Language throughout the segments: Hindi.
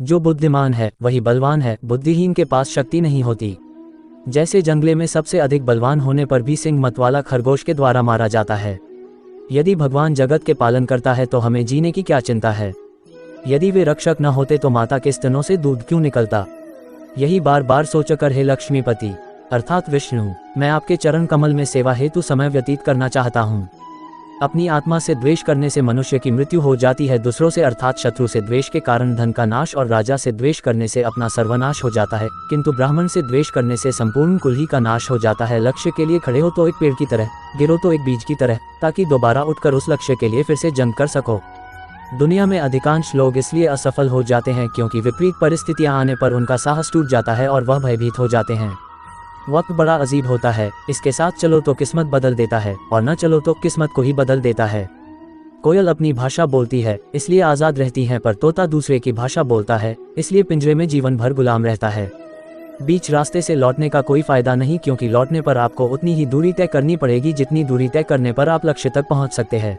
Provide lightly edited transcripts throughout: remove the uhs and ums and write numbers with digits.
जो बुद्धिमान है वही बलवान है, बुद्धिहीन के पास शक्ति नहीं होती। जैसे जंगले में सबसे अधिक बलवान होने पर भी सिंग मतवाला खरगोश के द्वारा मारा जाता है। यदि भगवान जगत के पालन करता है तो हमें जीने की क्या चिंता है। यदि वे रक्षक न होते तो माता के स्तनों से दूध क्यों निकलता। यही बार बार सोचकर हे लक्ष्मीपति अर्थात विष्णु, मैं आपके चरण कमल में सेवा हेतु समय व्यतीत करना चाहता हूँ। अपनी आत्मा से द्वेष करने से मनुष्य की मृत्यु हो जाती है, दूसरों से अर्थात शत्रु से द्वेष के कारण धन का नाश और राजा से द्वेष करने से अपना सर्वनाश हो जाता है, किंतु ब्राह्मण से द्वेष करने से संपूर्ण कुल ही का नाश हो जाता है। लक्ष्य के लिए खड़े हो तो एक पेड़ की तरह, गिरो तो एक बीज की तरह, ताकि दोबारा उठकर उस लक्ष्य के लिए फिर से जंग कर सको। दुनिया में अधिकांश लोग इसलिए असफल हो जाते हैं क्योंकि विपरीत परिस्थितियां आने पर उनका साहस टूट जाता है और वह भयभीत हो जाते हैं। वक्त बड़ा अजीब होता है, इसके साथ चलो तो किस्मत बदल देता है और न चलो तो किस्मत को ही बदल देता है। कोयल अपनी भाषा बोलती है इसलिए आज़ाद रहती है, पर तोता दूसरे की भाषा बोलता है इसलिए पिंजरे में जीवन भर गुलाम रहता है। बीच रास्ते से लौटने का कोई फायदा नहीं, क्योंकि लौटने पर आपको उतनी ही दूरी तय करनी पड़ेगी जितनी दूरी तय करने पर आप लक्ष्य तक पहुंच सकते हैं।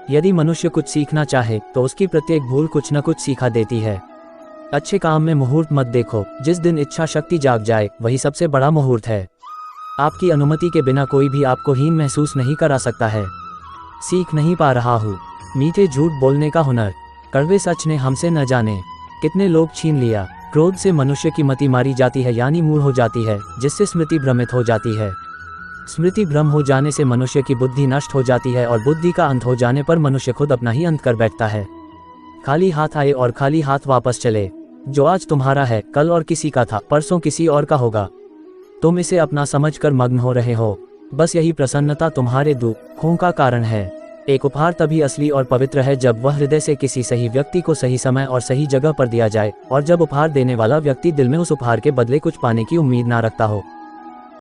यदि मनुष्य कुछ सीखना चाहे तो उसकी प्रत्येक भूल कुछ न कुछ सिखा देती है। अच्छे काम में मुहूर्त मत देखो, जिस दिन इच्छा शक्ति जाग जाए वही सबसे बड़ा मुहूर्त है। आपकी अनुमति के बिना कोई भी आपको हीन महसूस नहीं करा सकता है। सीख नहीं पा रहा हूँ मीठे झूठ बोलने का हुनर, कड़वे सच ने हमसे न जाने कितने लोग छीन लिया। क्रोध से मनुष्य की मति मारी जाती है, यानी मूढ़ हो जाती है, जिससे स्मृति भ्रमित हो जाती है। स्मृति भ्रम हो जाने से मनुष्य की बुद्धि नष्ट हो जाती है और बुद्धि का अंत हो जाने पर मनुष्य खुद अपना ही अंत कर बैठता है। खाली हाथ आए और खाली हाथ वापस चले। जो आज तुम्हारा है कल और किसी का था, परसों किसी और का होगा। तुम इसे अपना समझकर मग्न हो रहे हो, बस यही प्रसन्नता तुम्हारे दुखों का कारण है। एक उपहार तभी असली और पवित्र है जब वह हृदय से किसी सही व्यक्ति को सही समय और सही जगह पर दिया जाए, और जब उपहार देने वाला व्यक्ति दिल में उस उपहार के बदले कुछ पाने की उम्मीद ना रखता हो।